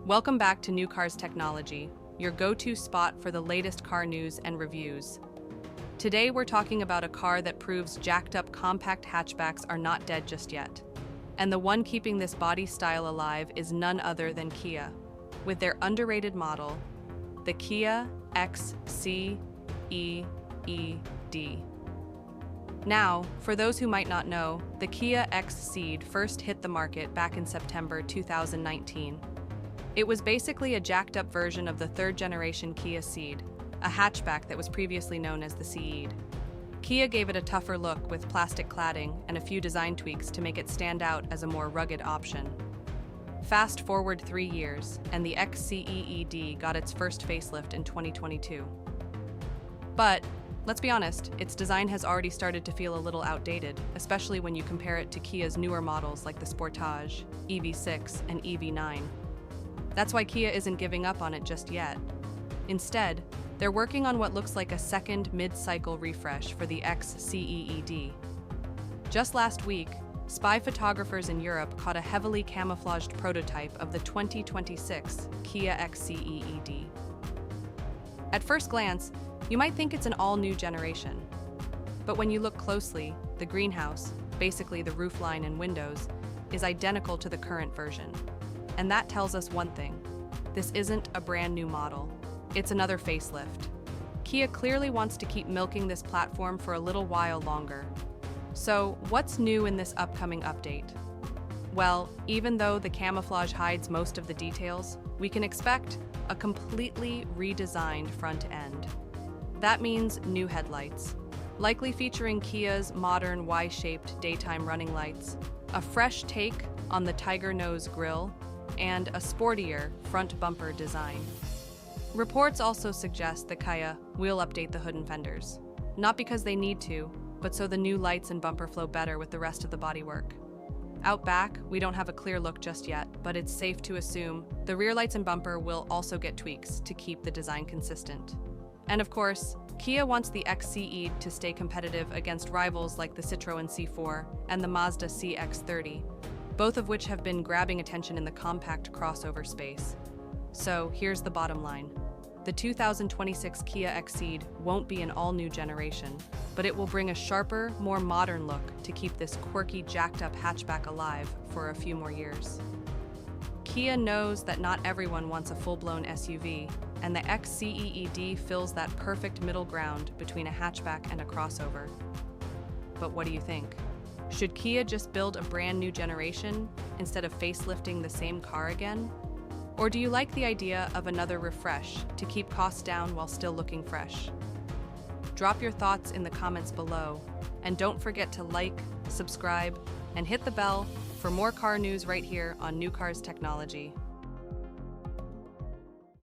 Welcome back to New Cars Technology, your go-to spot for the latest car news and reviews. Today we're talking about a car that proves jacked-up compact hatchbacks are not dead just yet. And the one keeping this body style alive is none other than Kia, with their underrated model, the Kia XCeed. Now, for those who might not know, the Kia XCeed first hit the market back in September 2019. It was basically a jacked-up version of the third-generation Kia Ceed, a hatchback that was previously known as the Ceed. Kia gave it a tougher look with plastic cladding and a few design tweaks to make it stand out as a more rugged option. Fast forward 3 years, and the XCeed got its first facelift in 2022. But, let's be honest, its design has already started to feel a little outdated, especially when you compare it to Kia's newer models like the Sportage, EV6, and EV9. That's why Kia isn't giving up on it just yet. Instead, they're working on what looks like a second mid-cycle refresh for the XCeed. Just last week, spy photographers in Europe caught a heavily camouflaged prototype of the 2026 Kia XCeed. At first glance, you might think it's an all-new generation. But when you look closely, the greenhouse, basically the roofline and windows, is identical to the current version. And that tells us one thing: this isn't a brand new model. It's another facelift. Kia clearly wants to keep milking this platform for a little while longer. So, what's new in this upcoming update? Well, even though the camouflage hides most of the details, we can expect a completely redesigned front end. That means new headlights, likely featuring Kia's modern Y-shaped daytime running lights, a fresh take on the tiger nose grille, and a sportier front bumper design. Reports also suggest that Kia will update the hood and fenders, not because they need to, but so the new lights and bumper flow better with the rest of the bodywork. Out back, we don't have a clear look just yet, but it's safe to assume the rear lights and bumper will also get tweaks to keep the design consistent. And of course, Kia wants the XCeed to stay competitive against rivals like the Citroën C4 and the Mazda CX-30, both of which have been grabbing attention in the compact crossover space. So here's the bottom line. The 2026 Kia XCeed won't be an all-new generation, but it will bring a sharper, more modern look to keep this quirky, jacked-up hatchback alive for a few more years. Kia knows that not everyone wants a full-blown SUV, and the XCeed fills that perfect middle ground between a hatchback and a crossover. But what do you think? Should Kia just build a brand new generation instead of facelifting the same car again? Or do you like the idea of another refresh to keep costs down while still looking fresh? Drop your thoughts in the comments below, and don't forget to like, subscribe, and hit the bell for more car news right here on New Cars Technology.